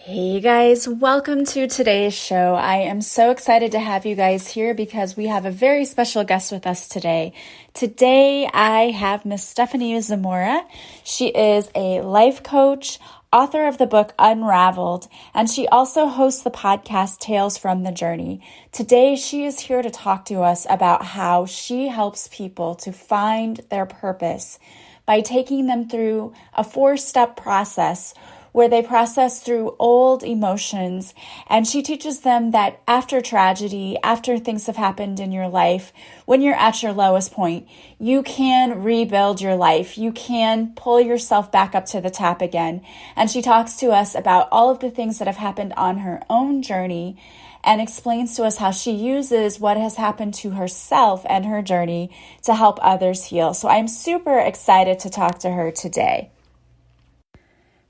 Hey guys, welcome to today's show. I am so excited to have you guys here because we have a very special guest with us today. Today I have Miss Stephenie Zamora. She is a life coach, author of the book Unraveled, and she also hosts the podcast Tales from the Journey. Today she is here to talk to us about how she helps people to find their purpose by taking them through a 4-step process where they process through old emotions. And she teaches them that after tragedy, after things have happened in your life, when you're at your lowest point, you can rebuild your life. You can pull yourself back up to the top again. And she talks to us about all of the things that have happened on her own journey and explains to us how she uses what has happened to herself and her journey to help others heal. So I'm super excited to talk to her today.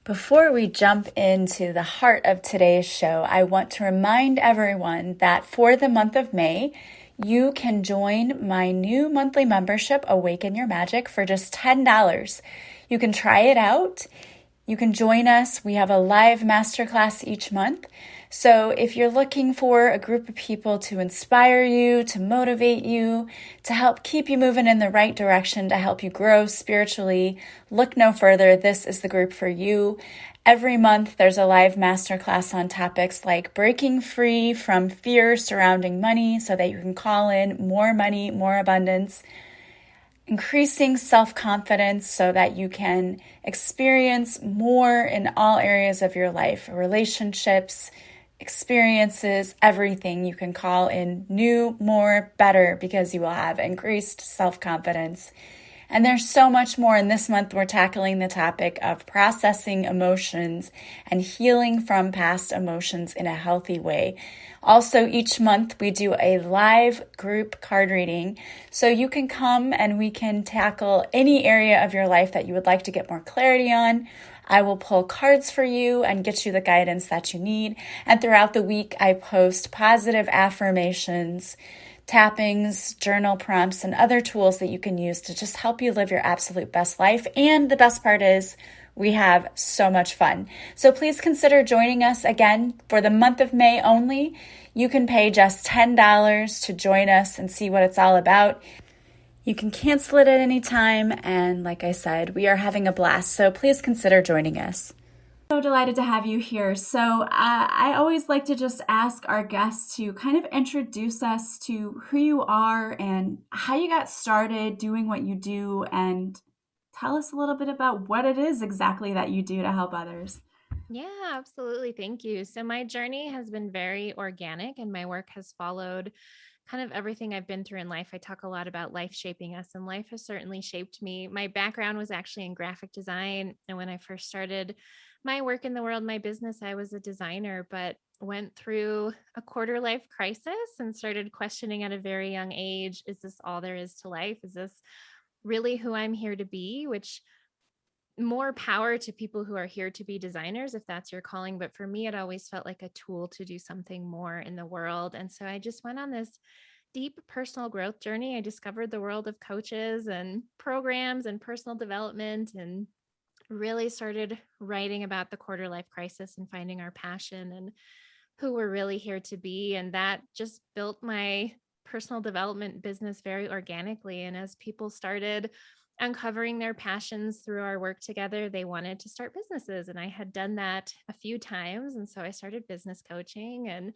Before we jump into the heart of today's show, I want to remind everyone that for the month of May, you can join my new monthly membership, Awaken Your Magic, for just $10. You can try it out. You can join us. We have a live masterclass each month. So if you're looking for a group of people to inspire you, to motivate you, to help keep you moving in the right direction, to help you grow spiritually, look no further. This is the group for you. Every month, there's a live masterclass on topics like breaking free from fear surrounding money so that you can call in more money, more abundance, increasing self-confidence so that you can experience more in all areas of your life, relationships, experiences, everything. You can call in new, more, better because you will have increased self-confidence. And there's so much more. And this month, we're tackling the topic of processing emotions and healing from past emotions in a healthy way. Also, each month, we do a live group card reading. So you can come and we can tackle any area of your life that you would like to get more clarity on. I will pull cards for you and get you the guidance that you need. And throughout the week, I post positive affirmations, tappings, journal prompts, and other tools that you can use to just help you live your absolute best life. And the best part is we have so much fun. So please consider joining us again for the month of May only. You can pay just $10 to join us and see what it's all about. You can cancel it at any time, and like I said, we are having a blast, so please consider joining us. So delighted to have you here. So I always like to just ask our guests to kind of introduce us to who you are and how you got started doing what you do, and tell us a little bit about what it is exactly that you do to help others. Yeah, absolutely. Thank you. So, my journey has been very organic and my work has followed kind of everything I've been through in life. I talk a lot about life shaping us, and life has certainly shaped me. My background was actually in graphic design. And when I first started my work in the world, my business, I was a designer, but went through a quarter life crisis and started questioning at a very young age, is this all there is to life? Is this really who I'm here to be? Which more power to people who are here to be designers if that's your calling, but for me it always felt like a tool to do something more in the world. And so I just went on this deep personal growth journey. I discovered the world of coaches and programs and personal development, and really started writing about the quarter life crisis and finding our passion and who we're really here to be. And that just built my personal development business very organically. And as people started uncovering their passions through our work together, they wanted to start businesses. And I had done that a few times. And so I started business coaching, and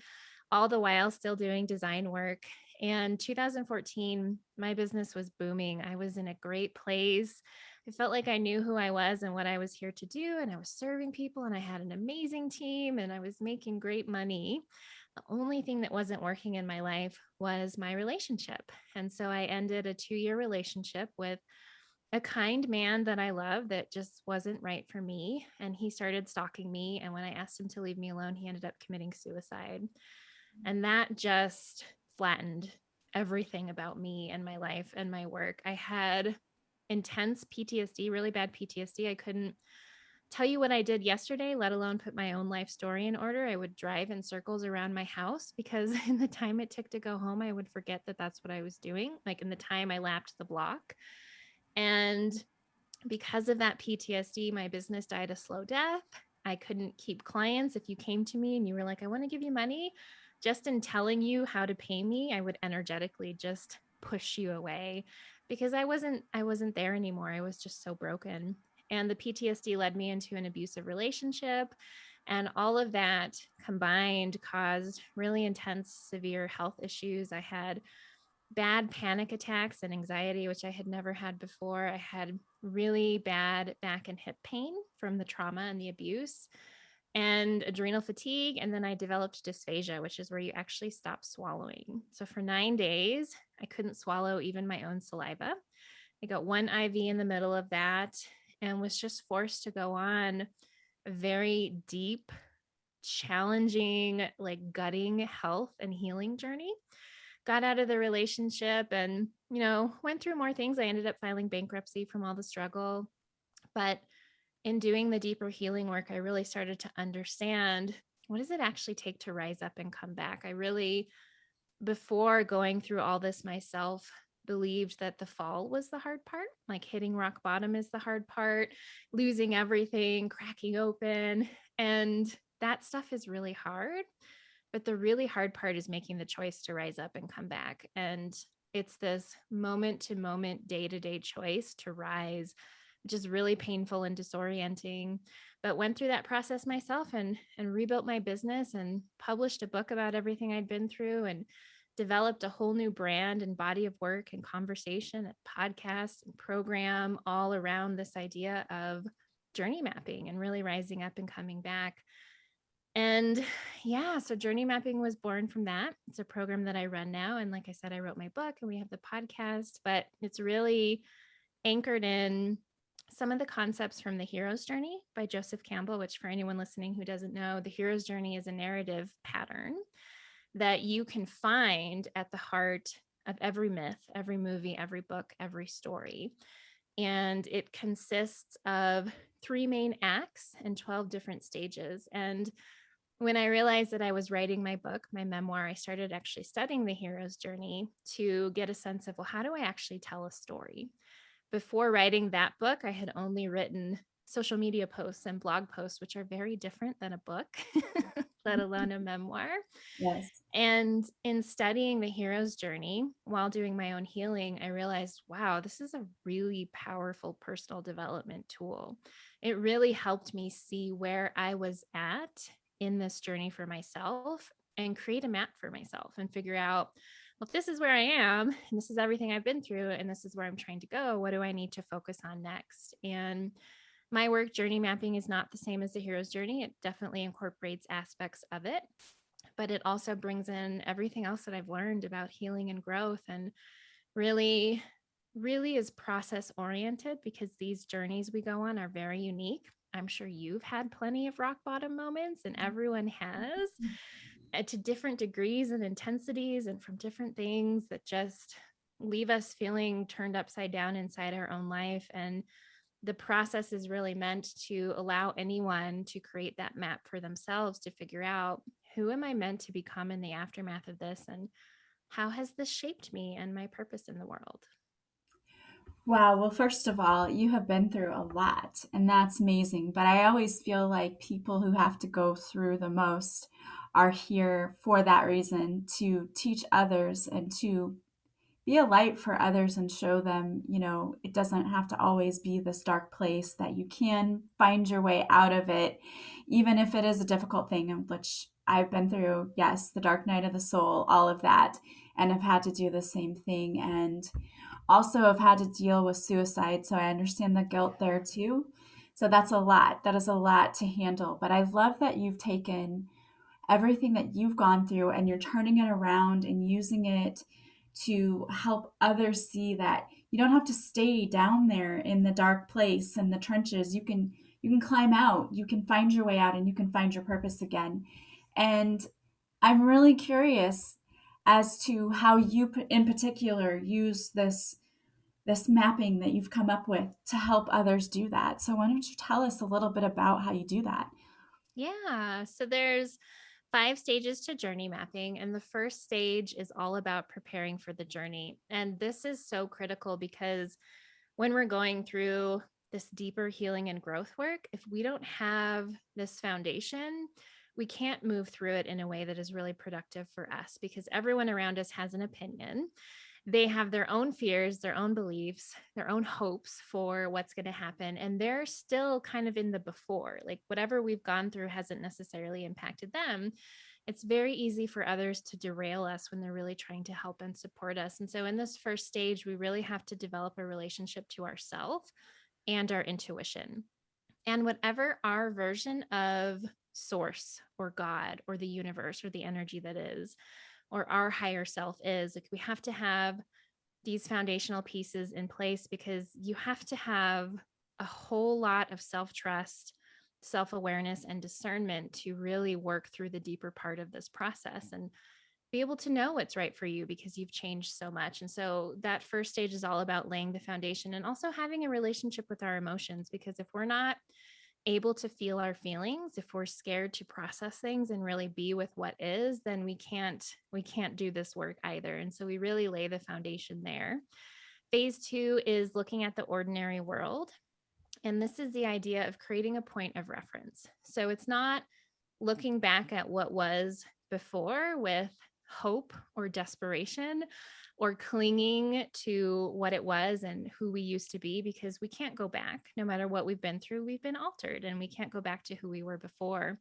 all the while still doing design work. And 2014, my business was booming. I was in a great place. I felt like I knew who I was and what I was here to do. And I was serving people, and I had an amazing team, and I was making great money. The only thing that wasn't working in my life was my relationship. And so I ended a 2-year relationship with a kind man that I love that just wasn't right for me. And he started stalking me. And when I asked him to leave me alone, he ended up committing suicide. And that just flattened everything about me and my life and my work. I had intense PTSD, really bad PTSD. I couldn't tell you what I did yesterday, let alone put my own life story in order. I would drive in circles around my house because in the time it took to go home, I would forget that that's what I was doing. Like in the time I lapped the block. And because of that PTSD, my business died a slow death. I couldn't keep clients. If you came to me and you were like, I want to give you money, just in telling you how to pay me, I would energetically just push you away because I wasn't there anymore. I was just so broken. And the PTSD led me into an abusive relationship. And all of that combined caused really intense, severe health issues. I had bad panic attacks and anxiety, which I had never had before. I had really bad back and hip pain from the trauma and the abuse, and adrenal fatigue. And then I developed dysphagia, which is where you actually stop swallowing. So for 9 days, I couldn't swallow even my own saliva. I got one IV in the middle of that and was just forced to go on a very deep, challenging, like gutting health and healing journey. Got out of the relationship and, went through more things. I ended up filing bankruptcy from all the struggle. But in doing the deeper healing work, I really started to understand, what does it actually take to rise up and come back? I really, before going through all this myself, believed that the fall was the hard part, like hitting rock bottom is the hard part, losing everything, cracking open. And that stuff is really hard. But the really hard part is making the choice to rise up and come back. And it's this moment to moment, day to day choice to rise, which is really painful and disorienting. But went through that process myself and rebuilt my business and published a book about everything I'd been through and developed a whole new brand and body of work and conversation and podcast and program all around this idea of journey mapping and really rising up and coming back. And yeah, so journey mapping was born from that. It's a program that I run now. And like I said, I wrote my book and we have the podcast, but it's really anchored in some of the concepts from The Hero's Journey by Joseph Campbell, which for anyone listening who doesn't know, The Hero's Journey is a narrative pattern that you can find at the heart of every myth, every movie, every book, every story. And it consists of 3 main acts and 12 different stages. And when I realized that I was writing my book, my memoir, I started actually studying the hero's journey to get a sense of, well, how do I actually tell a story? Before writing that book, I had only written social media posts and blog posts, which are very different than a book, let alone a memoir. Yes. And in studying the hero's journey while doing my own healing, I realized, wow, this is a really powerful personal development tool. It really helped me see where I was at in this journey for myself and create a map for myself and figure out, well, if this is where I am and this is everything I've been through and this is where I'm trying to go, what do I need to focus on next? And my work, journey mapping, is not the same as the hero's journey. It definitely incorporates aspects of it, but it also brings in everything else that I've learned about healing and growth, and really, really is process oriented because these journeys we go on are very unique. I'm sure you've had plenty of rock bottom moments, and everyone has, to different degrees and intensities and from different things that just leave us feeling turned upside down inside our own life. And the process is really meant to allow anyone to create that map for themselves to figure out, who am I meant to become in the aftermath of this? And how has this shaped me and my purpose in the world? Wow. Well, first of all, you have been through a lot, and that's amazing. But I always feel like people who have to go through the most are here for that reason, to teach others and to be a light for others and show them, it doesn't have to always be this dark place, that you can find your way out of it, even if it is a difficult thing, which I've been through. Yes, the dark night of the soul, all of that, and have had to do the same thing. And also have had to deal with suicide. So I understand the guilt there too. So that's a lot. That is a lot to handle. But I love that you've taken everything that you've gone through and you're turning it around and using it to help others see that you don't have to stay down there in the dark place in the trenches. You can climb out, you can find your way out, and you can find your purpose again. And I'm really curious as to how you in particular use this mapping that you've come up with to help others do that. So why don't you tell us a little bit about how you do that? Yeah. So there's 5 stages to journey mapping. And the first stage is all about preparing for the journey. And this is so critical because when we're going through this deeper healing and growth work, if we don't have this foundation, we can't move through it in a way that is really productive for us, because everyone around us has an opinion. They have their own fears, their own beliefs, their own hopes for what's going to happen. And they're still kind of in the before, like whatever we've gone through hasn't necessarily impacted them. It's very easy for others to derail us when they're really trying to help and support us. And so in this first stage, we really have to develop a relationship to ourselves and our intuition. And whatever our version of source or God or the universe or the energy that is, or our higher self is, like we have to have these foundational pieces in place, because you have to have a whole lot of self-trust, self-awareness, and discernment to really work through the deeper part of this process and be able to know what's right for you, because you've changed so much. And so that first stage is all about laying the foundation and also having a relationship with our emotions, because if we're not able to feel our feelings, if we're scared to process things and really be with what is, then we can't do this work either. And so we really lay the foundation there. Phase 2 is looking at the ordinary world. And this is the idea of creating a point of reference. So it's not looking back at what was before with hope or desperation or clinging to what it was and who we used to be, because we can't go back. No matter what we've been through, we've been altered and we can't go back to who we were before.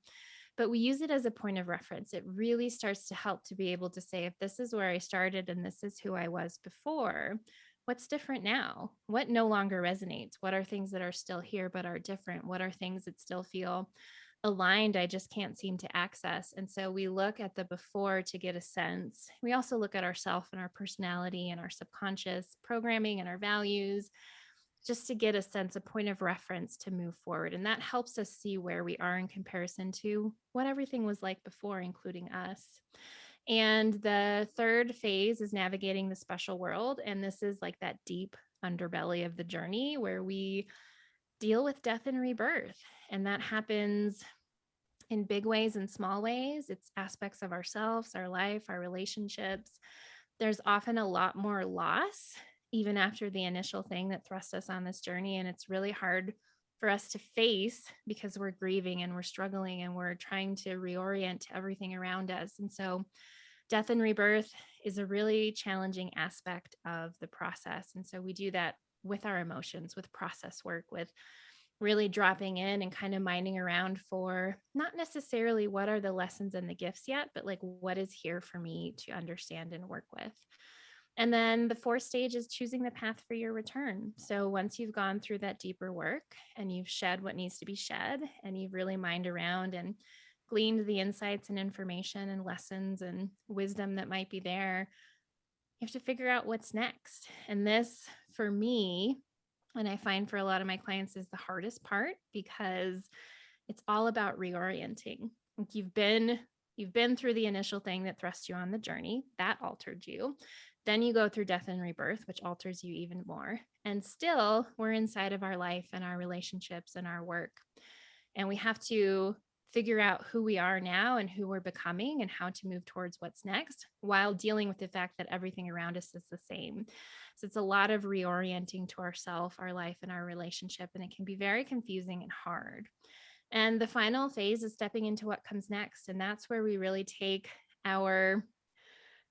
But we use it as a point of reference. It really starts to help to be able to say, if this is where I started and this is who I was before, what's different now? What no longer resonates? What are things that are still here but are different? What are things that still feel aligned, I just can't seem to access? And so we look at the before to get a sense. We also look at ourself and our personality and our subconscious programming and our values, just to get a sense, a point of reference to move forward. And that helps us see where we are in comparison to what everything was like before, including us. And the third phase is navigating the special world. And this is like that deep underbelly of the journey where we deal with death and rebirth. And that happens in big ways and small ways. It's aspects of ourselves, our life, our relationships. There's often a lot more loss, even after the initial thing that thrust us on this journey. And it's really hard for us to face, because we're grieving and we're struggling and we're trying to reorient everything around us. And so death and rebirth is a really challenging aspect of the process. And so we do that with our emotions, with process work, with really dropping in and kind of mining around for not necessarily what are the lessons and the gifts yet, but like what is here for me to understand and work with. And then the fourth stage is choosing the path for your return. So once you've gone through that deeper work and you've shed what needs to be shed and you've really mined around and gleaned the insights and information and lessons and wisdom that might be there, you have to figure out what's next. And this, for me, and I find for a lot of my clients, is the hardest part, because it's all about reorienting. Like you've been through the initial thing that thrust you on the journey, that altered you. Then you go through death and rebirth, which alters you even more. And still, we're inside of our life and our relationships and our work. And we have to figure out who we are now and who we're becoming and how to move towards what's next, while dealing with the fact that everything around us is the same. So it's a lot of reorienting to ourself, our life, and our relationship. And it can be very confusing and hard. And the final phase is stepping into what comes next. And that's where we really take our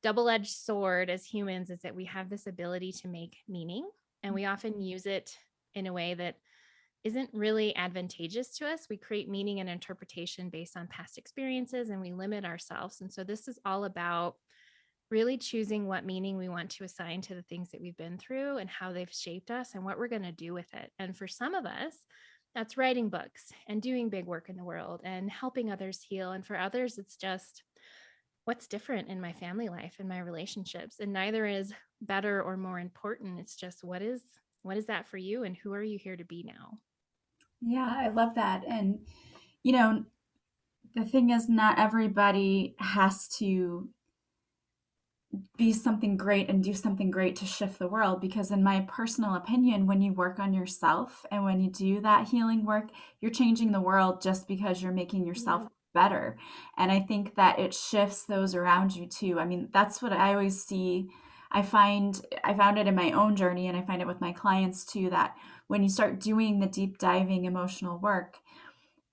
double-edged sword as humans, is that we have this ability to make meaning. And we often use it in a way that isn't really advantageous to us. We create meaning and interpretation based on past experiences, and we limit ourselves. And so this is all about really choosing what meaning we want to assign to the things that we've been through and how they've shaped us and what we're going to do with it. And for some of us, that's writing books and doing big work in the world and helping others heal. And for others, it's just what's different in my family life and my relationships. And neither is better or more important. It's just what is that for you, and who are you here to be now? Yeah, I love that. And, you know, the thing is, not everybody has to be something great and do something great to shift the world, because in my personal opinion, when you work on yourself and when you do that healing work, you're changing the world just because you're making yourself Yeah. better. And I think that it shifts those around you too. I mean, that's what I always see. I found it in my own journey, and I find it with my clients too, that when you start doing the deep diving emotional work,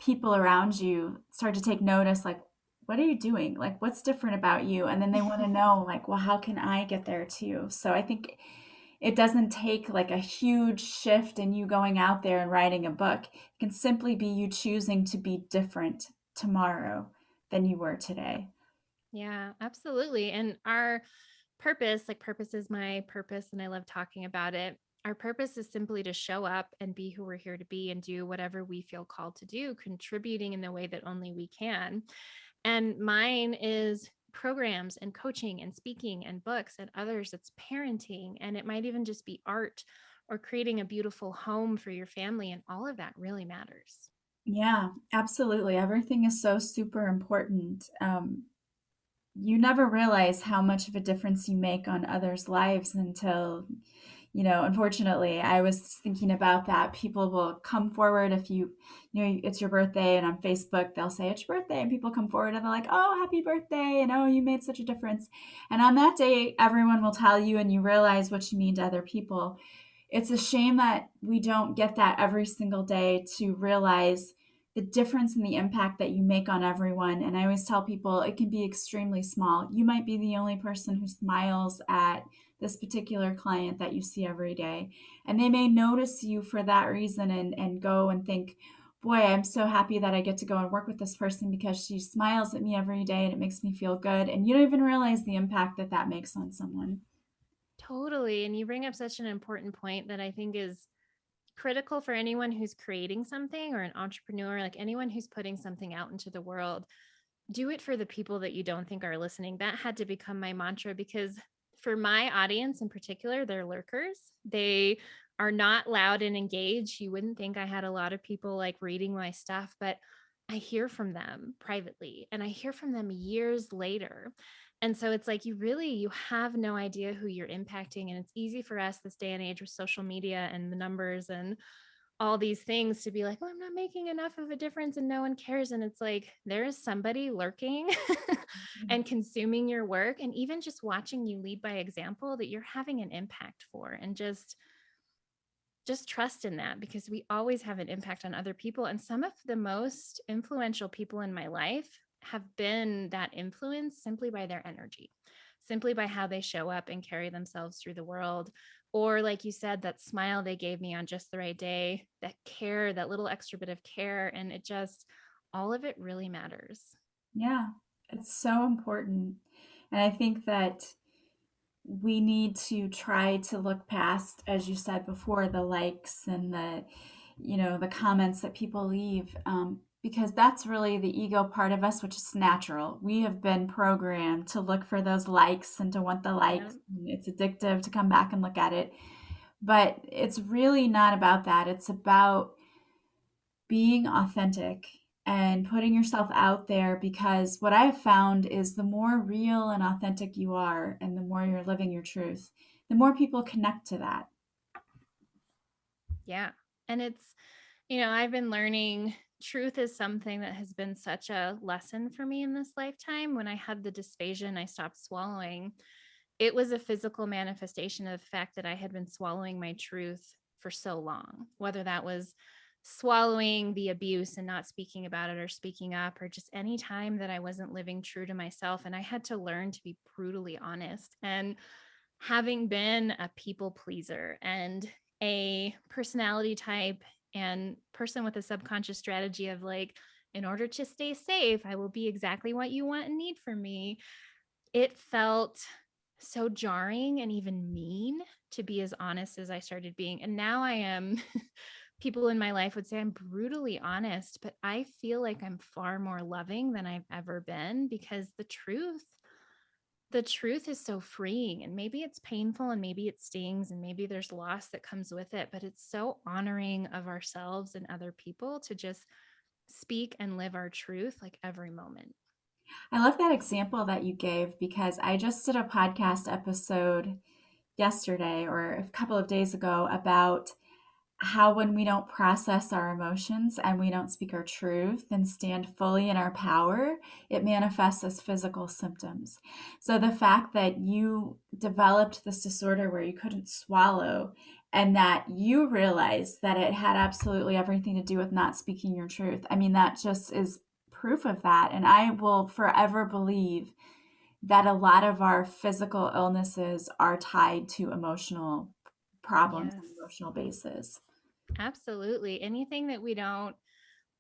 people around you start to take notice, like, what are you doing? Like, what's different about you? And then they want to know, like, well, how can I get there too? So I think it doesn't take like a huge shift in you going out there and writing a book. It can simply be you choosing to be different tomorrow than you were today. Yeah, absolutely. And our purpose, like purpose is my purpose, and I love talking about it. Our purpose is simply to show up and be who we're here to be and do whatever we feel called to do, contributing in the way that only we can. And mine is programs and coaching and speaking and books, and others it's parenting, and it might even just be art or creating a beautiful home for your family, and all of that really matters. Yeah, absolutely. Everything is so super important. You never realize how much of a difference you make on others' lives until, unfortunately, I was thinking about that. People will come forward if it's your birthday, and on Facebook, they'll say it's your birthday, and people come forward and they're like, oh, happy birthday, and oh, you made such a difference. And on that day, everyone will tell you, and you realize what you mean to other people. It's a shame that we don't get that every single day to realize the difference in the impact that you make on everyone. And I always tell people it can be extremely small. You might be the only person who smiles at this particular client that you see every day. And they may notice you for that reason and go and think, boy, I'm so happy that I get to go and work with this person because she smiles at me every day and it makes me feel good. And you don't even realize the impact that that makes on someone. Totally. And you bring up such an important point that I think is critical for anyone who's creating something or an entrepreneur, like anyone who's putting something out into the world. Do it for the people that you don't think are listening. That had to become my mantra, because for my audience in particular, they're lurkers. They are not loud and engaged. You wouldn't think I had a lot of people like reading my stuff, but I hear from them privately and I hear from them years later. And so it's like you have no idea who you're impacting. And it's easy for us this day and age with social media and the numbers and all these things to be like, oh, I'm not making enough of a difference and no one cares. And it's like, there is somebody lurking and consuming your work, and even just watching you lead by example, that you're having an impact for. And just trust in that, because we always have an impact on other people. And some of the most influential people in my life have been that influence simply by their energy, simply by how they show up and carry themselves through the world. Or, like you said, that smile they gave me on just the right day, that care, that little extra bit of care. And it just, all of it really matters. Yeah, it's so important. And I think that we need to try to look past, as you said before, the likes and the comments that people leave, because that's really the ego part of us, which is natural. We have been programmed to look for those likes and to want the Yeah. likes. And it's addictive to come back and look at it. But it's really not about that. It's about being authentic and putting yourself out there, because what I have found is the more real and authentic you are and the more you're living your truth, the more people connect to that. Yeah. And it's, I've been learning truth is something that has been such a lesson for me in this lifetime. When I had the dysphagia and I stopped swallowing, it was a physical manifestation of the fact that I had been swallowing my truth for so long, whether that was swallowing the abuse and not speaking about it or speaking up, or just any time that I wasn't living true to myself. And I had to learn to be brutally honest. And having been a people pleaser and a personality type and person with a subconscious strategy of like, in order to stay safe, I will be exactly what you want and need from me, it felt so jarring and even mean to be as honest as I started being. And now I am, people in my life would say I'm brutally honest, but I feel like I'm far more loving than I've ever been, because the truth is so freeing. And maybe it's painful and maybe it stings and maybe there's loss that comes with it, but it's so honoring of ourselves and other people to just speak and live our truth like every moment. I love that example that you gave, because I just did a podcast episode yesterday or a couple of days ago about how when we don't process our emotions and we don't speak our truth and stand fully in our power, it manifests as physical symptoms. So the fact that you developed this disorder where you couldn't swallow and that you realize that it had absolutely everything to do with not speaking your truth. I mean, that just is proof of that. And I will forever believe that a lot of our physical illnesses are tied to emotional problems Yes, and emotional bases. absolutely. Anything that we don't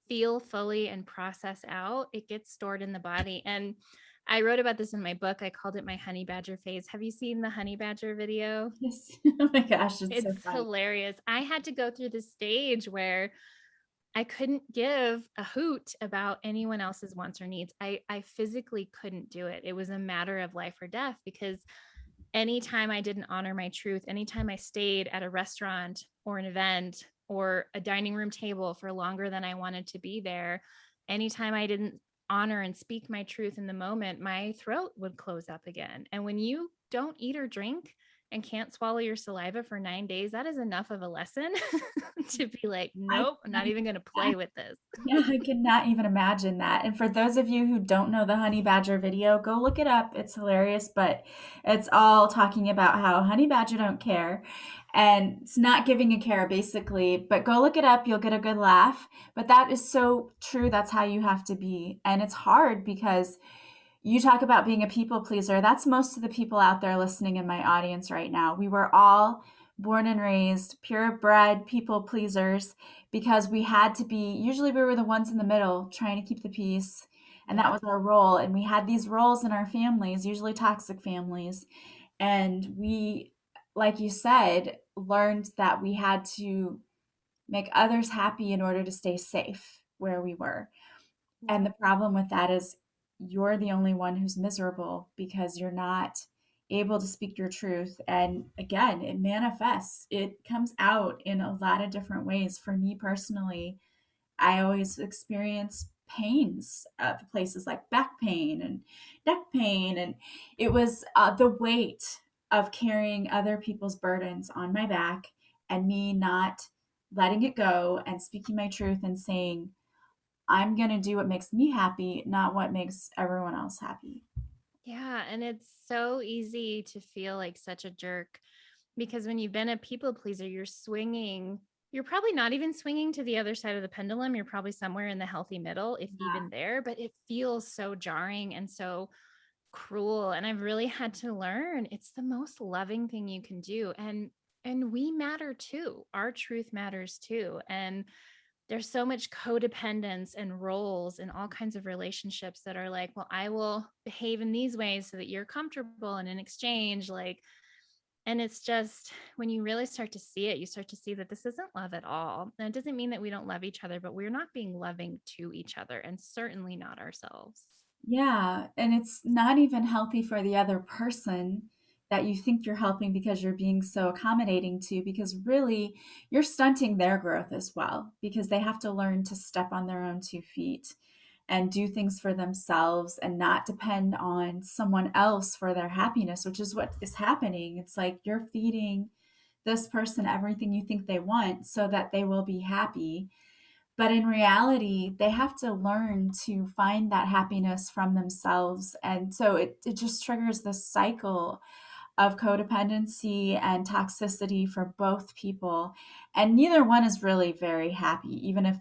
feel fully and process out, it gets stored in the body. And I wrote about this in my book. I called it my honey badger phase. Have you seen the honey badger video? Yes. Oh my gosh, it's so It's funny. hilarious. I had to go through this stage where I couldn't give a hoot about anyone else's wants or needs. I physically couldn't do it. It was a matter of life or death, because anytime I didn't honor my truth, anytime I stayed at a restaurant or an event or a dining room table for longer than I wanted to be there, anytime I didn't honor and speak my truth in the moment, my throat would close up again. And when you don't eat or drink and can't swallow your saliva for 9 days, that is enough of a lesson to be like, I nope, I'm not even going to cannot play with this. Yeah, I cannot even imagine that. And for those of you who don't know the honey badger video, go look it up. It's hilarious, but it's all talking about how honey badger don't care. And it's not giving a care basically, but go look it up. You'll get a good laugh. But that is so true. That's how you have to be. And it's hard because you talk about being a people pleaser. That's most of the people out there listening in my audience right now. We were all born and raised purebred people pleasers because we had to be, usually we were the ones in the middle trying to keep the peace. And that Yeah. was our role. And we had these roles in our families, usually toxic families. And we, like you said, learned that we had to make others happy in order to stay safe where we were. And Yeah. the problem with that is you're the only one who's miserable because you're not able to speak your truth. And again, it manifests, it comes out in a lot of different ways. For me personally, I always experience pains of places like back pain and neck pain. And it was the weight of carrying other people's burdens on my back and me not letting it go and speaking my truth and saying, I'm going to do what makes me happy, not what makes everyone else happy. Yeah. And it's so easy to feel like such a jerk, because when you've been a people pleaser, you're swinging. You're probably not even swinging to the other side of the pendulum. You're probably somewhere in the healthy middle, if Yeah. even there, but it feels so jarring and so cruel. And I've really had to learn it's the most loving thing you can do. And we matter too. Our truth matters too. And there's so much codependence and roles in all kinds of relationships that are like, well, I will behave in these ways so that you're comfortable, and in exchange, like, and it's just when you really start to see it, you start to see that this isn't love at all. And it doesn't mean that we don't love each other, but we're not being loving to each other, and certainly not ourselves. Yeah. And it's not even healthy for the other person that you think you're helping because you're being so accommodating to, because really you're stunting their growth as well, because they have to learn to step on their own 2 feet and do things for themselves and not depend on someone else for their happiness, which is what is happening. It's like you're feeding this person everything you think they want so that they will be happy. But in reality, they have to learn to find that happiness from themselves. And so it just triggers this cycle of codependency and toxicity for both people. And neither one is really very happy, even if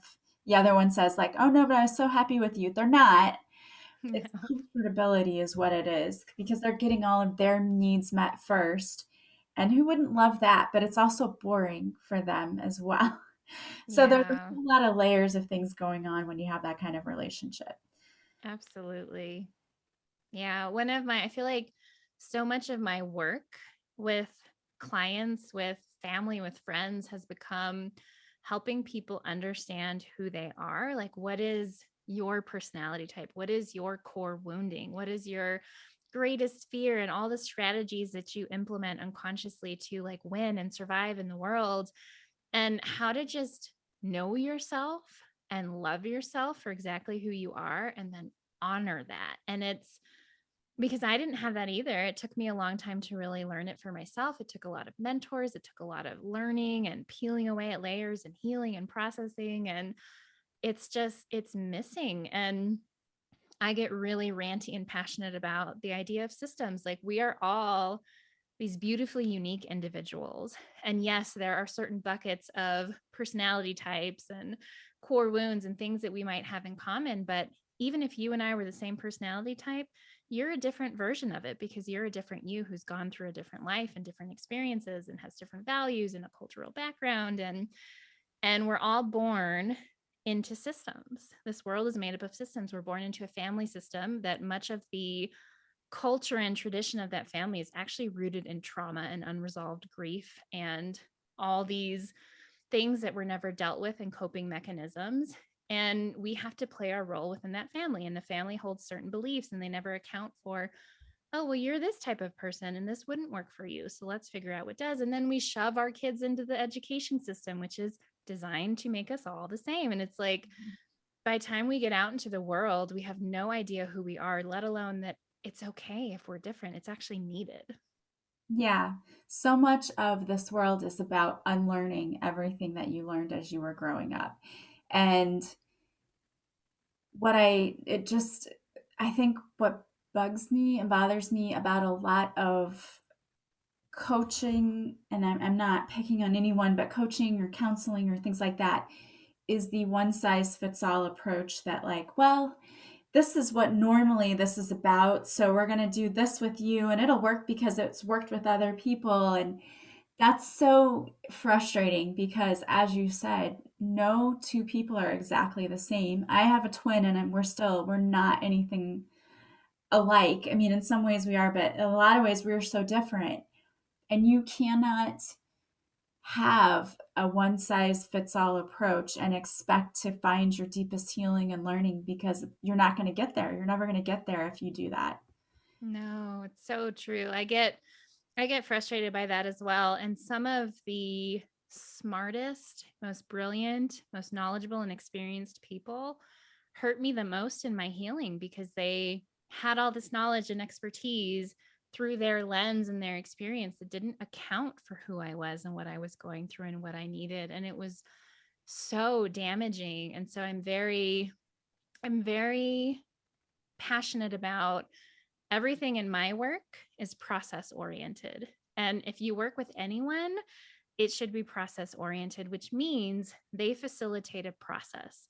the other one says, like, oh no, but I was so happy with you. They're not. No. It's comfortability is what it is because they're getting all of their needs met first. And who wouldn't love that? But it's also boring for them as well. So there's a Yeah, whole lot of layers of things going on when you have that kind of relationship. absolutely. Yeah, I feel like so much of my work with clients, with family, with friends has become helping people understand who they are. Like, what is your personality type? What is your core wounding? What is your greatest fear? And all the strategies that you implement unconsciously to like win and survive in the world, and how to just know yourself and love yourself for exactly who you are, and then honor that. And it's because I didn't have that either. It took me a long time to really learn it for myself. It took a lot of mentors. It took a lot of learning and peeling away at layers and healing and processing. And it's missing. And I get really ranty and passionate about the idea of systems. Like, we are all these beautifully unique individuals. And yes, there are certain buckets of personality types and core wounds and things that we might have in common. But even if you and I were the same personality type, you're a different version of it because you're a different you who's gone through a different life and different experiences and has different values and a cultural background. And we're all born into systems. This world is made up of systems. We're born into a family system that much of the culture and tradition of that family is actually rooted in trauma and unresolved grief and all these things that were never dealt with and coping mechanisms. And we have to play our role within that family. And the family holds certain beliefs and they never account for, oh, well, you're this type of person and this wouldn't work for you. So let's figure out what does. And then we shove our kids into the education system, which is designed to make us all the same. And it's like, by the time we get out into the world, we have no idea who we are, let alone that it's okay if we're different. It's actually needed. Yeah, so much of this world is about unlearning everything that you learned as you were growing up. And I think what bugs me and bothers me about a lot of coaching, and I'm not picking on anyone, but coaching or counseling or things like that, is the one size fits all approach that, like, well, this is what normally this is about. So we're going to do this with you and it'll work because it's worked with other people. And that's so frustrating because, as you said, no two people are exactly the same. I have a twin and we're not anything alike. I mean, in some ways we are, but in a lot of ways we're so different. And you cannot have a one size fits all approach and expect to find your deepest healing and learning because you're not going to get there. You're never going to get there if you do that. No, it's so true. I get frustrated by that as well. And some of the smartest, most brilliant, most knowledgeable and experienced people hurt me the most in my healing because they had all this knowledge and expertise through their lens and their experience that didn't account for who I was and what I was going through and what I needed. And it was so damaging. And so I'm very passionate about everything in my work is process oriented. And if you work with anyone, it should be process oriented, which means they facilitate a process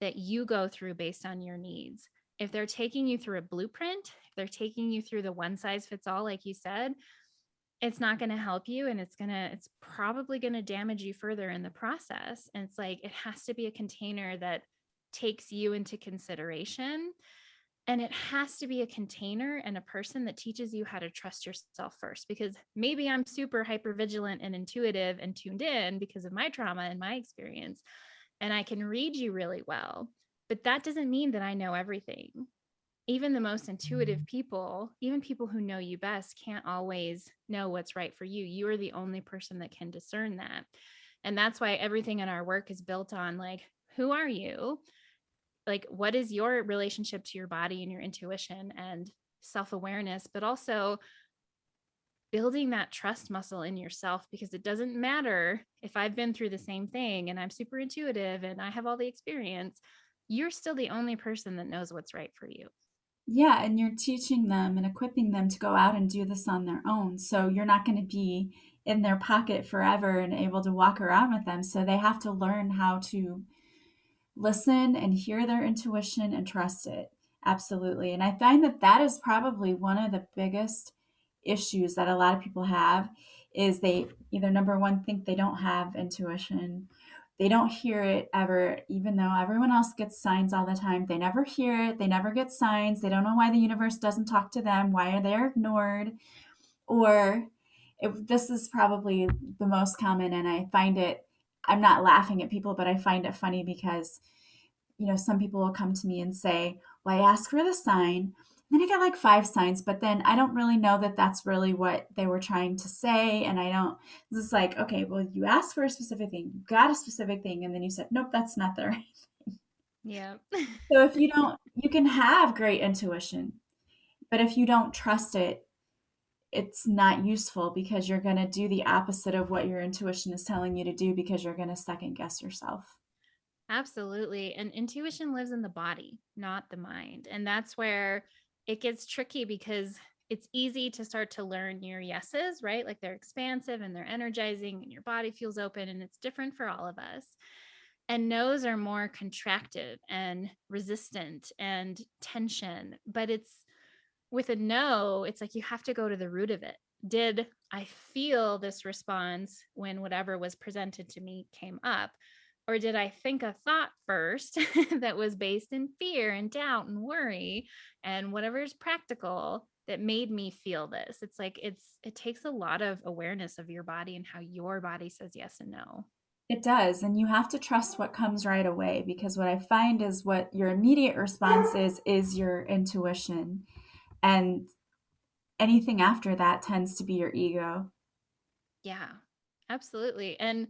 that you go through based on your needs. If they're taking you through a blueprint, if they're taking you through the one size fits all, like you said, it's not going to help you and it's probably going to damage you further in the process. And it's like, it has to be a container that takes you into consideration, and it has to be a container and a person that teaches you how to trust yourself first, because maybe I'm super hyper vigilant and intuitive and tuned in because of my trauma and my experience, and I can read you really well. But that doesn't mean that I know everything. Even the most intuitive people, even people who know you best, can't always know what's right for you. You are the only person that can discern that. And that's why everything in our work is built on, like, who are you? Like, what is your relationship to your body and your intuition and self-awareness, but also building that trust muscle in yourself, because it doesn't matter if I've been through the same thing and I'm super intuitive and I have all the experience, you're still the only person that knows what's right for you. Yeah, and you're teaching them and equipping them to go out and do this on their own. So you're not going to be in their pocket forever and able to walk around with them. So they have to learn how to listen and hear their intuition and trust it. Absolutely. And I find that that is probably one of the biggest issues that a lot of people have is they either number one think they don't have intuition. They don't hear it ever, even though everyone else gets signs all the time. They never hear it. They never get signs. They don't know why the universe doesn't talk to them. Why are they ignored? Or this is probably the most common, and I find it, I'm not laughing at people, but I find it funny because some people will come to me and say, well, I asked for the sign. Then I got like five signs, but then I don't really know that that's really what they were trying to say. And I don't, this is like, okay, well, you asked for a specific thing, you got a specific thing, and then you said, nope, that's not the right. Yeah. So if you don't, you can have great intuition, but if you don't trust it, it's not useful because you're going to do the opposite of what your intuition is telling you to do because you're going to second guess yourself. Absolutely. And intuition lives in the body, not the mind. And that's where it gets tricky because it's easy to start to learn your yeses, right? Like they're expansive and they're energizing and your body feels open, and it's different for all of us. And no's are more contracted and resistant and tension. But it's with a no, it's like you have to go to the root of it. Did I feel this response when whatever was presented to me came up? Or did I think a thought first that was based in fear and doubt and worry and whatever is practical that made me feel this? It's like it takes a lot of awareness of your body and how your body says yes and no. It does. And you have to trust what comes right away, because what I find is what your immediate response is your intuition. And anything after that tends to be your ego. Yeah, absolutely. And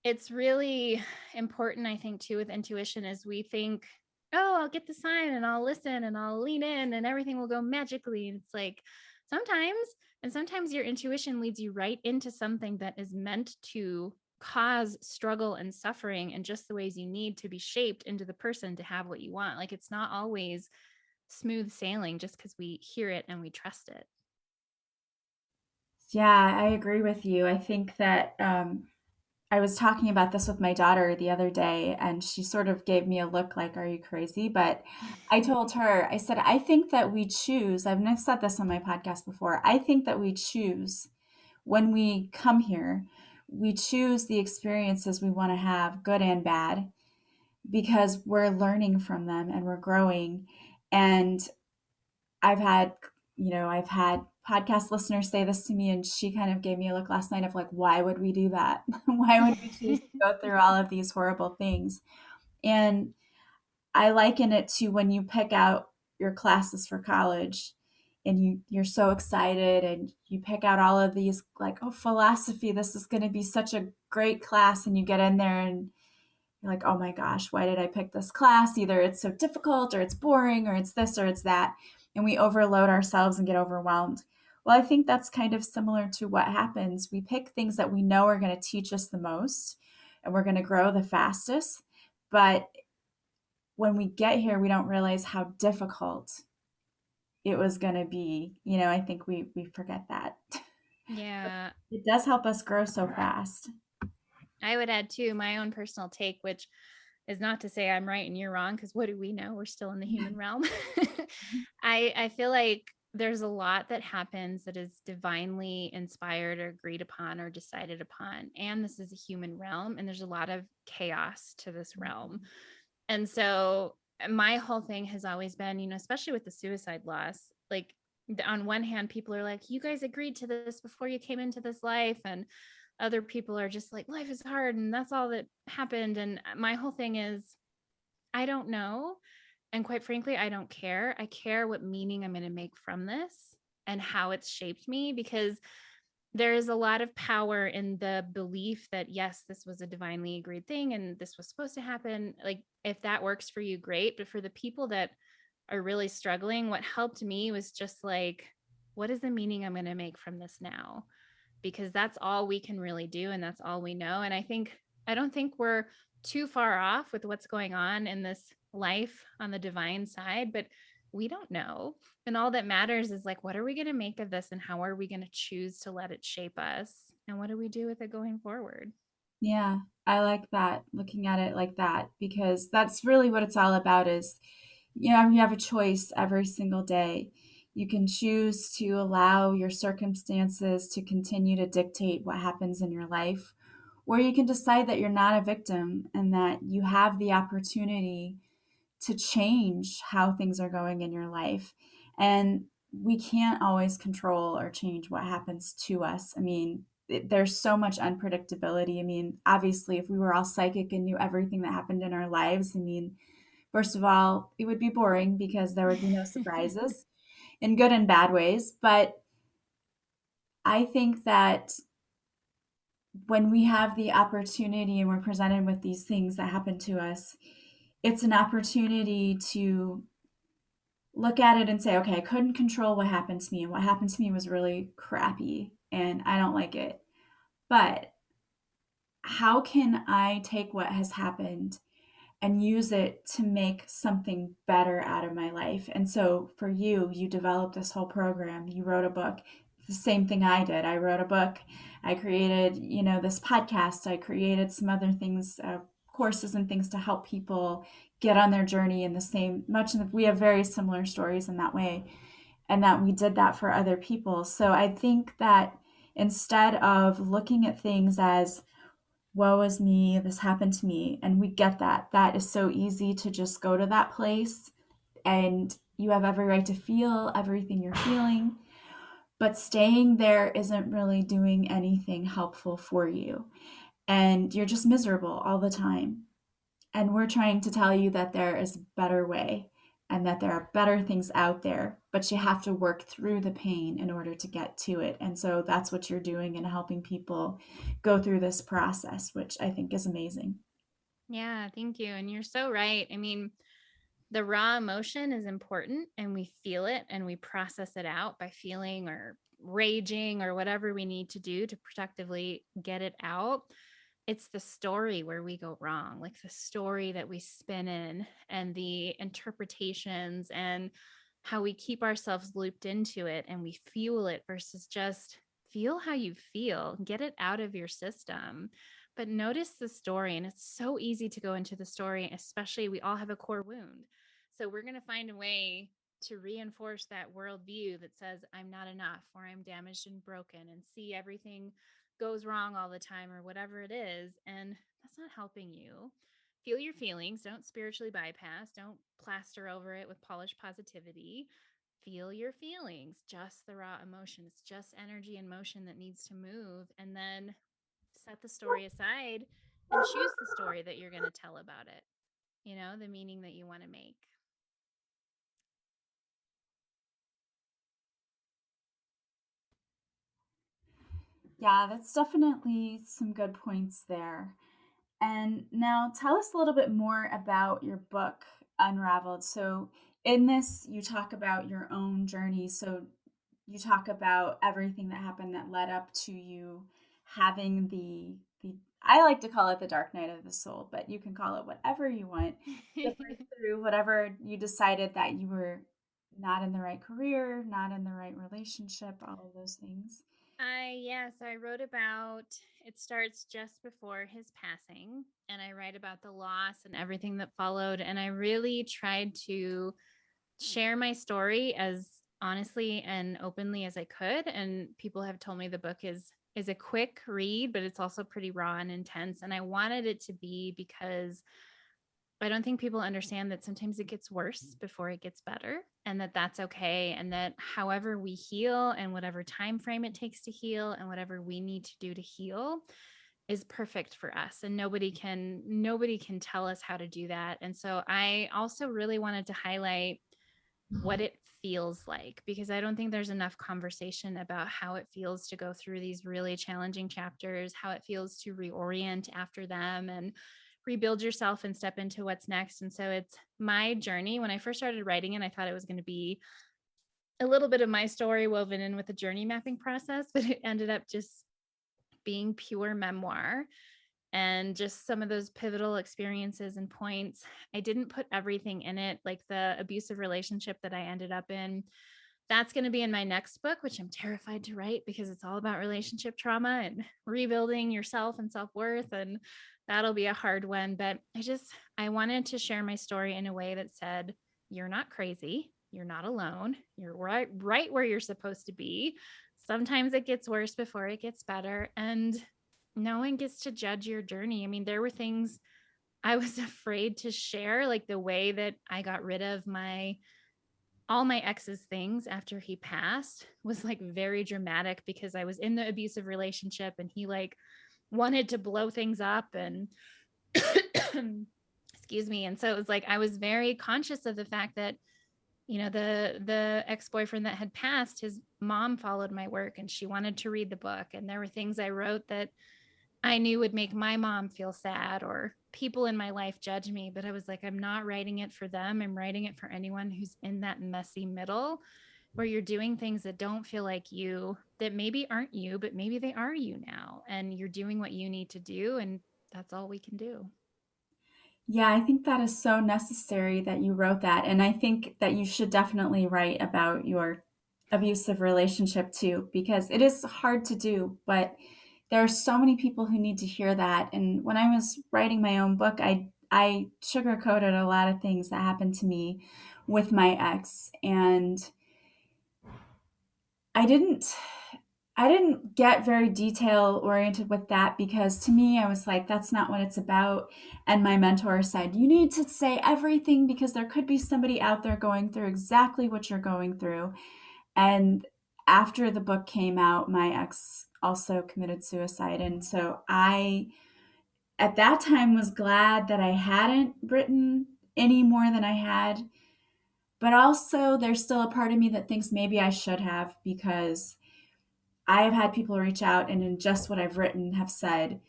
it's really important, I think, too, with intuition is we think, oh, I'll get the sign and I'll listen and I'll lean in and everything will go magically. And it's like sometimes, and sometimes your intuition leads you right into something that is meant to cause struggle and suffering and just the ways you need to be shaped into the person to have what you want. Like it's not always smooth sailing just because we hear it and we trust it. Yeah, I agree with you. I think that I was talking about this with my daughter the other day, and she sort of gave me a look like, "Are you crazy?" But I told her, I said, I think that we choose, I've said this on my podcast before, I think that we choose when we come here, we choose the experiences we want to have, good and bad, because we're learning from them and we're growing. And I've had, I've had podcast listeners say this to me, and she kind of gave me a look last night of like, why would we do that? Why would we choose to go through all of these horrible things? And I liken it to when you pick out your classes for college and you're so excited and you pick out all of these like, oh, philosophy, this is going to be such a great class, and you get in there and you're like, oh my gosh, why did I pick this class? Either it's so difficult or it's boring or it's this or it's that. And we overload ourselves and get overwhelmed. Well, I think that's kind of similar to what happens. We pick things that we know are going to teach us the most and we're going to grow the fastest. But when we get here, we don't realize how difficult it was going to be. I think we forget that. Yeah. It does help us grow so fast. I would add too my own personal take, which is not to say I'm right and you're wrong, because what do we know? We're still in the human realm. I feel like there's a lot that happens that is divinely inspired or agreed upon or decided upon. And this is a human realm, and there's a lot of chaos to this realm. And so my whole thing has always been, especially with the suicide loss, like on one hand, people are like, you guys agreed to this before you came into this life. And other people are just like, life is hard and that's all that happened. And my whole thing is, I don't know. And quite frankly, I don't care. I care what meaning I'm going to make from this and how it's shaped me, because there is a lot of power in the belief that, yes, this was a divinely agreed thing and this was supposed to happen. Like, if that works for you, great. But for the people that are really struggling, what helped me was just like, what is the meaning I'm going to make from this now? Because that's all we can really do and that's all we know. And I don't think we're too far off with what's going on in this life on the divine side, but we don't know. And all that matters is like, what are we going to make of this and how are we going to choose to let it shape us? And what do we do with it going forward? Yeah, I like that, looking at it like that, because that's really what it's all about is, you have a choice every single day. You can choose to allow your circumstances to continue to dictate what happens in your life, or you can decide that you're not a victim and that you have the opportunity to change how things are going in your life. And we can't always control or change what happens to us. I mean, there's so much unpredictability. I mean, obviously, if we were all psychic and knew everything that happened in our lives, I mean, first of all, it would be boring because there would be no surprises in good and bad ways. But I think that when we have the opportunity and we're presented with these things that happen to us, it's an opportunity to look at it and say, okay, I couldn't control what happened to me, and what happened to me was really crappy, and I don't like it. But how can I take what has happened and use it to make something better out of my life. And so for you, you developed this whole program, you wrote a book. The same thing I did. I wrote a book. I created, this podcast. I created some other things, courses and things to help people get on their journey in the same much. We have very similar stories in that way, and that we did that for other people. So I think that instead of looking at things as woe is me, this happened to me, and we get that. That is so easy to just go to that place, and you have every right to feel everything you're feeling, but staying there isn't really doing anything helpful for you. And you're just miserable all the time. And we're trying to tell you that there is a better way and that there are better things out there, but you have to work through the pain in order to get to it. And so that's what you're doing and helping people go through this process, which I think is amazing. Yeah, thank you. And you're so right. I mean, the raw emotion is important and we feel it and we process it out by feeling or raging or whatever we need to do to productively get it out. It's the story where we go wrong, like the story that we spin in and the interpretations and how we keep ourselves looped into it and we fuel it versus just feel how you feel, get it out of your system. But notice the story. And it's so easy to go into the story, especially we all have a core wound. So we're going to find a way to reinforce that worldview that says, I'm not enough, or I'm damaged and broken, and see everything goes wrong all the time, or whatever it is. And that's not helping you. Feel your feelings. Don't spiritually bypass. Don't plaster over it with polished positivity. Feel your feelings, just the raw emotion. It's just energy and motion that needs to move. And then set the story aside and choose the story that you're going to tell about it, the meaning that you want to make. Yeah, that's definitely some good points there. And now tell us a little bit more about your book, Unraveled. So, in this, you talk about your own journey. So, you talk about everything that happened that led up to you having the I like to call it the dark night of the soul, but you can call it whatever you want. To break through whatever you decided that you were not in the right career, not in the right relationship, all of those things. I wrote about it starts just before his passing, and I write about the loss and everything that followed. And I really tried to share my story as honestly and openly as I could. And people have told me the book is a quick read, but it's also pretty raw and intense. And I wanted it to be because I don't think people understand that sometimes it gets worse before it gets better, and that that's okay, and that however we heal and whatever time frame it takes to heal and whatever we need to do to heal is perfect for us, and nobody can tell us how to do that. And so I also really wanted to highlight what it feels like, because I don't think there's enough conversation about how it feels to go through these really challenging chapters, how it feels to reorient after them and rebuild yourself and step into what's next. And so it's my journey. When I first started writing it, I thought it was going to be a little bit of my story woven in with the journey mapping process, but it ended up just being pure memoir and just some of those pivotal experiences and points. I didn't put everything in it, like the abusive relationship that I ended up in. That's going to be in my next book, which I'm terrified to write because it's all about relationship trauma and rebuilding yourself and self-worth. And that'll be a hard one. But I wanted to share my story in a way that said, you're not crazy. You're not alone. You're right where you're supposed to be. Sometimes it gets worse before it gets better. And no one gets to judge your journey. I mean, there were things I was afraid to share, like the way that I got rid of all my ex's things after he passed was like very dramatic, because I was in the abusive relationship and he like wanted to blow things up and excuse me. And so it was like I was very conscious of the fact that the ex-boyfriend that had passed, his mom followed my work and she wanted to read the book, and there were things I wrote that I knew would make my mom feel sad or people in my life judge me. But I was like, I'm not writing it for them. I'm writing it for anyone who's in that messy middle where you're doing things that don't feel like you, that maybe aren't you, but maybe they are you now. And you're doing what you need to do. And that's all we can do. Yeah, I think that is so necessary that you wrote that. And I think that you should definitely write about your abusive relationship too, because it is hard to do, but there are so many people who need to hear that. And when I was writing my own book, I sugarcoated a lot of things that happened to me with my ex. And I didn't I didn't get very detail oriented with that because to me, I was like, that's not what it's about. And my mentor said, you need to say everything because there could be somebody out there going through exactly what you're going through. And after the book came out, my ex also committed suicide. And so I, at that time, was glad that I hadn't written any more than I had. But also, there's still a part of me that thinks maybe I should have because I have had people reach out and in just what I've written have said,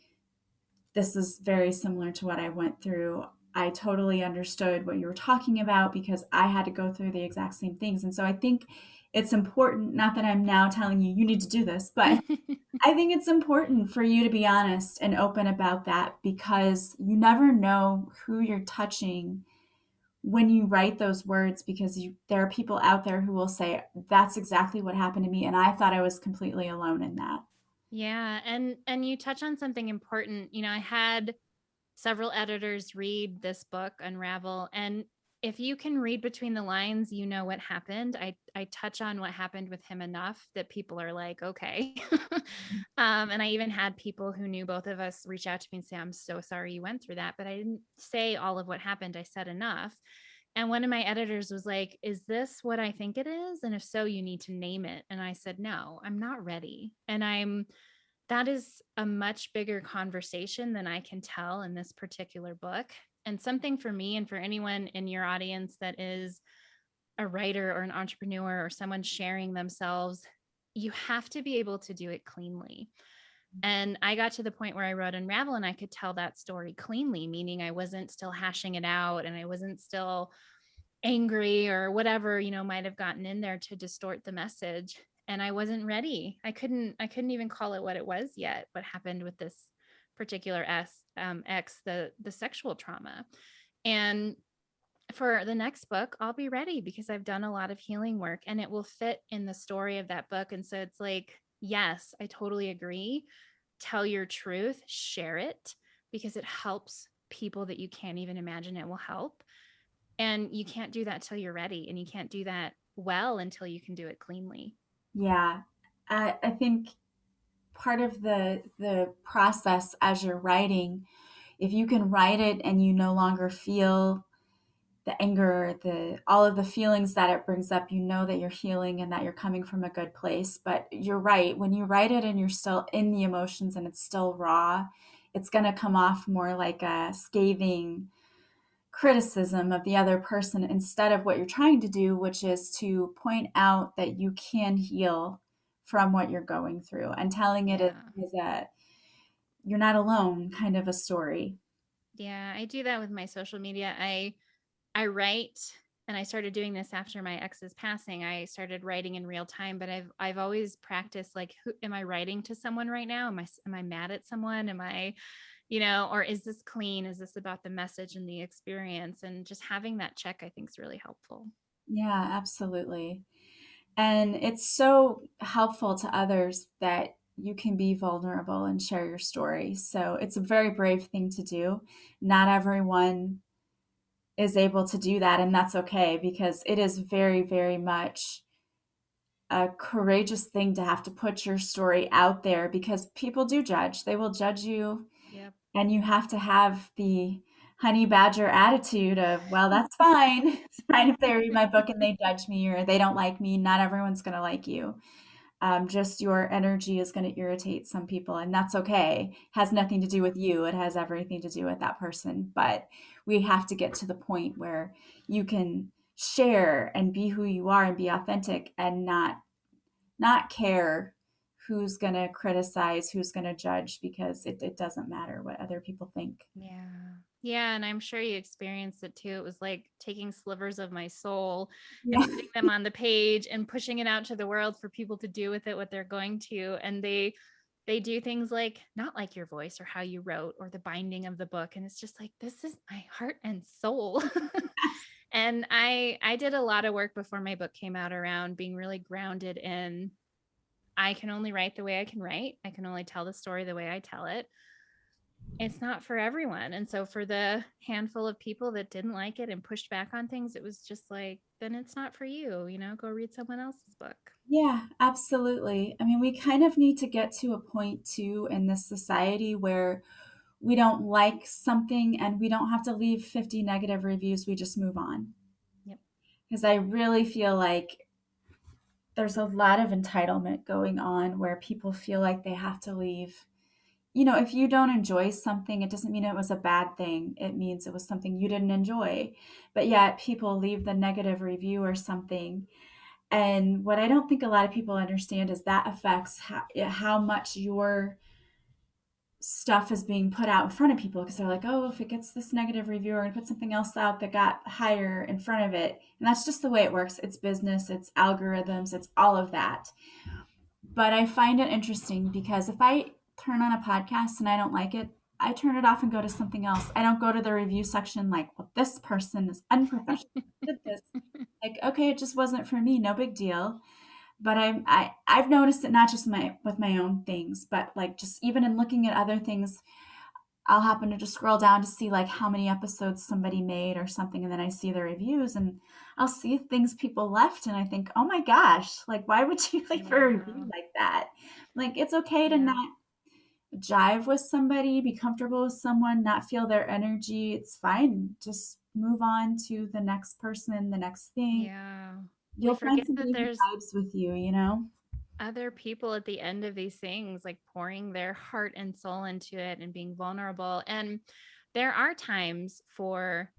this is very similar to what I went through. I totally understood what you were talking about because I had to go through the exact same things. And so I think it's important, not that I'm now telling you, you need to do this, but I think it's important for you to be honest and open about that because you never know who you're touching when you write those words because there are people out there who will say, that's exactly what happened to me. And I thought I was completely alone in that. Yeah, and you touch on something important. I had several editors read this book, Unravel, and if you can read between the lines, you know what happened. I touch on what happened with him enough that people are like, okay. And I even had people who knew both of us reach out to me and say, I'm so sorry you went through that, but I didn't say all of what happened. I said enough. And one of my editors was like, is this what I think it is? And if so, you need to name it. And I said, no, I'm not ready. That is a much bigger conversation than I can tell in this particular book. And something for me and for anyone in your audience that is a writer or an entrepreneur or someone sharing themselves, you have to be able to do it cleanly. And I got to the point where I wrote Unravel and I could tell that story cleanly, meaning I wasn't still hashing it out and I wasn't still angry or whatever, might have gotten in there to distort the message. And I wasn't ready. I couldn't even call it what it was yet, what happened with this particular ex, the sexual trauma. And for the next book, I'll be ready because I've done a lot of healing work and it will fit in the story of that book. And so it's like, yes, I totally agree. Tell your truth, share it because it helps people that you can't even imagine it will help. And you can't do that till you're ready. And you can't do that well until you can do it cleanly. Yeah. I think part of the process as you're writing, if you can write it and you no longer feel the anger, the all of the feelings that it brings up, you know that you're healing and that you're coming from a good place. But you're right, when you write it and you're still in the emotions and it's still raw, it's going to come off more like a scathing criticism of the other person instead of what you're trying to do, which is to point out that you can heal from what you're going through and telling it Yeah. as a you're not alone kind of a story. Yeah. I do that with my social media. I write, and I started doing this after my ex's passing. I started writing in real time, but I've always practiced like, who am I writing to someone right now? Am I mad at someone? Am I, or is this clean? Is this about the message and the experience? And just having that check, I think is really helpful. Yeah, absolutely. And it's so helpful to others that you can be vulnerable and share your story. So it's a very brave thing to do. Not everyone is able to do that, and that's okay because it is very, very much a courageous thing to have to put your story out there because people do judge. They will judge you, Yep. and you have to have the honey badger attitude of, well, that's fine. It's fine if they read my book and they judge me or they don't like me. Not everyone's going to like you. Just your energy is going to irritate some people, and that's okay. Has nothing to do with you. It has everything to do with that person. But we have to get to the point where you can share and be who you are and be authentic and not care who's going to criticize, who's going to judge, because it doesn't matter what other people think. Yeah. Yeah. And I'm sure you experienced it too. It was like taking slivers of my soul and Yeah. putting them on the page and pushing it out to the world for people to do with it what they're going to. And they do things like not like your voice or how you wrote or the binding of the book. And it's just like, this is my heart and soul. And I did a lot of work before my book came out around being really grounded in I can only write the way I can write. I can only tell the story the way I tell it. It's not for everyone. And so for the handful of people that didn't like it and pushed back on things, it was just like, then it's not for you, go read someone else's book. Yeah, absolutely. I mean, we kind of need to get to a point too in this society where we don't like something and we don't have to leave 50 negative reviews. We just move on. Yep. Because I really feel like there's a lot of entitlement going on where people feel like they have to leave. If you don't enjoy something, it doesn't mean it was a bad thing. It means it was something you didn't enjoy. But yet people leave the negative review or something. And what I don't think a lot of people understand is that affects how much your stuff is being put out in front of people, because they're like, oh, if it gets this negative review, and put something else out that got higher in front of it. And that's just the way it works. It's business, it's algorithms, it's all of that. But I find it interesting because if I turn on a podcast and I don't like it, I turn it off and go to something else. I don't go to the review section like, well, this person is unprofessional, did this. Like, okay, it just wasn't for me, no big deal. But I've noticed it not just with my own things, but like just even in looking at other things, I'll happen to just scroll down to see like how many episodes somebody made or something, and then I see the reviews and I'll see things people left, and I think, oh my gosh, like why would you leave a review Yeah. like that? Like it's okay to Yeah. not jive with somebody, be comfortable with someone, not feel their energy. It's fine. Just move on to the next person, the next thing. Yeah. We You'll find forget that somebody who there's vibes with you. other people at the end of these things, like pouring their heart and soul into it and being vulnerable. And there are times for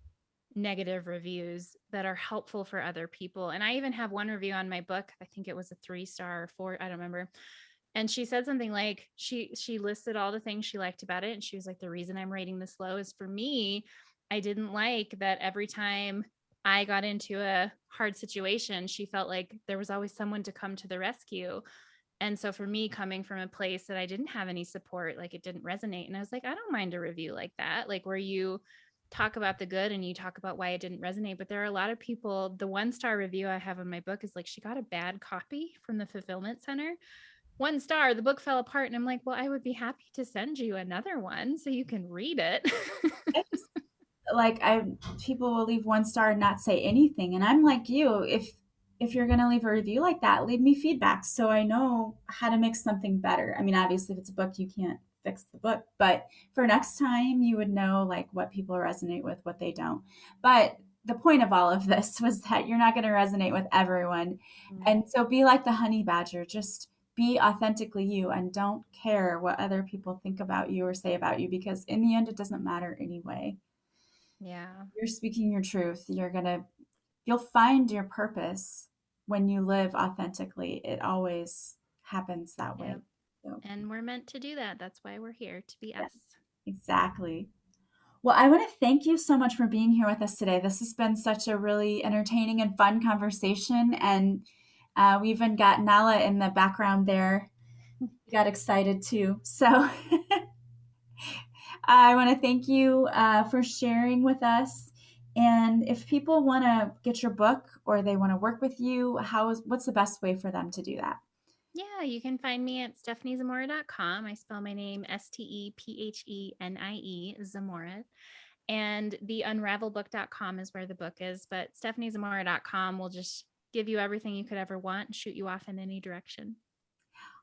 negative reviews that are helpful for other people. And I even have one review on my book. I think it was a 3-star or 4, I don't remember. And she said something like she listed all the things she liked about it. And she was like, the reason I'm rating this low is for me, I didn't like that every time I got into a hard situation, she felt like there was always someone to come to the rescue. And so for me, coming from a place that I didn't have any support, like it didn't resonate. And I was like, I don't mind a review like that, like where you talk about the good and you talk about why it didn't resonate. But there are a lot of people, the 1-star review I have in my book is like, she got a bad copy from the fulfillment center. 1 star, the book fell apart. And I'm like, well, I would be happy to send you another one so you can read it. I just like I people will leave 1 star and not say anything, and I'm like you. If you're gonna leave a review like that, leave me feedback so I know how to make something better. I mean, obviously, if it's a book, you can't fix the book, but for next time, you would know like what people resonate with, what they don't. But the point of all of this was that you're not going to resonate with everyone, and so be like the honey badger. Just be authentically you and don't care what other people think about you or say about you, because in the end, it doesn't matter anyway. Yeah. You're speaking your truth. You'll find your purpose when you live authentically. It always happens that Yep. way. So, And we're meant to do that. That's why we're here, to be yeah, us. exactly. Well, I want to thank you so much for being here with us today. This has been such a really entertaining and fun conversation. And we even got Nala in the background there. He got excited too. So I want to thank you for sharing with us. And if people want to get your book or they want to work with you, what's the best way for them to do that? Yeah, you can find me at stepheniezamora.com. I spell my name Stephenie, Zamora. And the unravelbook.com is where the book is. But stepheniezamora.com will just give you everything you could ever want and shoot you off in any direction.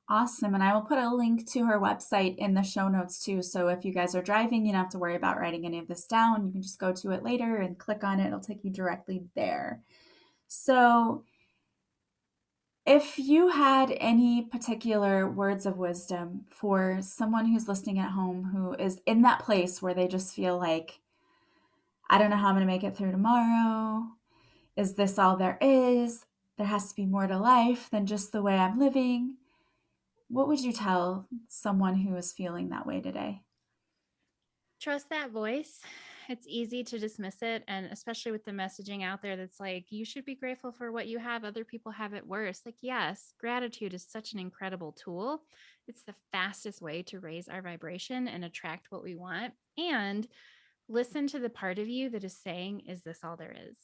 Awesome. And I will put a link to her website in the show notes too. So if you guys are driving, you don't have to worry about writing any of this down. You can just go to it later and click on it. It'll take you directly there. So if you had any particular words of wisdom for someone who's listening at home who is in that place where they just feel like, I don't know how I'm going to make it through tomorrow. Is this all there is? There has to be more to life than just the way I'm living. What would you tell someone who is feeling that way today? Trust that voice it's easy to dismiss it. And especially with the messaging out there that's like, you should be grateful for what you have. Other people have it worse. Like, yes, gratitude is such an incredible tool. It's the fastest way to raise our vibration and attract what we want. And listen to the part of you that is saying, is this all there is?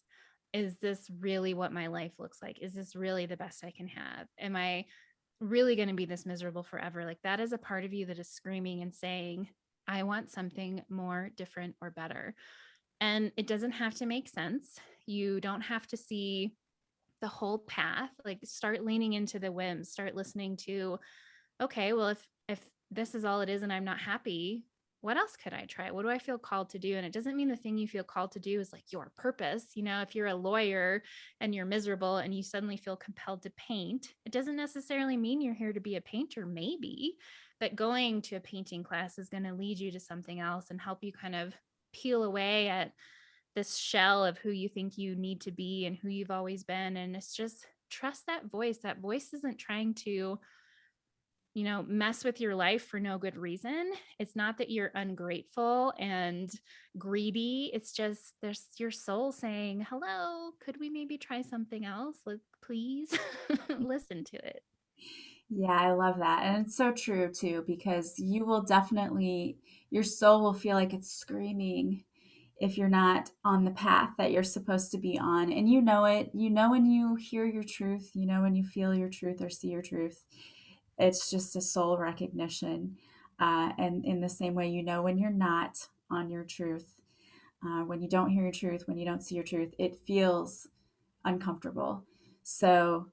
Is this really what my life looks like? Is this really the best I can have? Am I really going to be this miserable forever? Like, that is a part of you that is screaming and saying, I want something more, different, or better. And it doesn't have to make sense. You don't have to see the whole path. Like, start leaning into the whims, start listening to, okay, well, if this is all it is and I'm not happy, what else could I try? What do I feel called to do? And it doesn't mean the thing you feel called to do is like your purpose. You know, if you're a lawyer and you're miserable and you suddenly feel compelled to paint, it doesn't necessarily mean you're here to be a painter, maybe, but going to a painting class is going to lead you to something else and help you kind of peel away at this shell of who you think you need to be and who you've always been. And it's just trust that voice. That voice isn't trying to, you know, mess with your life for no good reason. It's not that you're ungrateful and greedy. It's just there's your soul saying, hello, could we maybe try something else? Like, please listen to it. Yeah, I love that. And it's so true too, because you will definitely, your soul will feel like it's screaming if you're not on the path that you're supposed to be on. And you know it. You know when you hear your truth, you know when you feel your truth or see your truth. It's just a soul recognition. And in the same way, you know when you're not on your truth, when you don't hear your truth, when you don't see your truth, it feels uncomfortable. So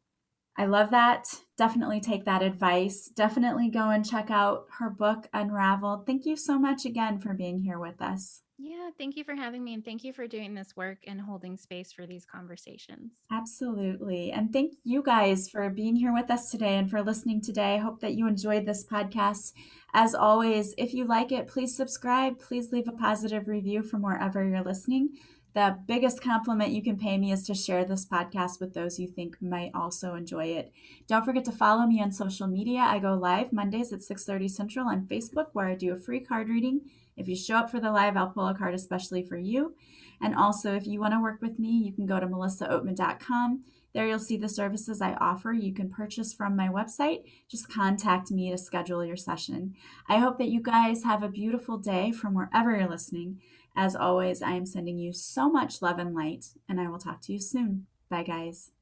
I love that. Definitely take that advice. Definitely go and check out her book, Unraveled. Thank you so much again for being here with us. Yeah, thank you for having me and thank you for doing this work and holding space for these conversations. Absolutely. And thank you guys for being here with us today and for listening today. I hope that you enjoyed this podcast. As always, if you like it, please subscribe. Please leave a positive review from wherever you're listening. The biggest compliment you can pay me is to share this podcast with those you think might also enjoy it. Don't forget to follow me on social media. I go live Mondays at 6:30 Central on Facebook, where I do a free card reading. If you show up for the live, I'll pull a card especially for you. And also, if you want to work with me, you can go to melissaoatman.com. There you'll see the services I offer. You can purchase from my website. Just contact me to schedule your session. I hope that you guys have a beautiful day from wherever you're listening. As always, I am sending you so much love and light, and I will talk to you soon. Bye, guys.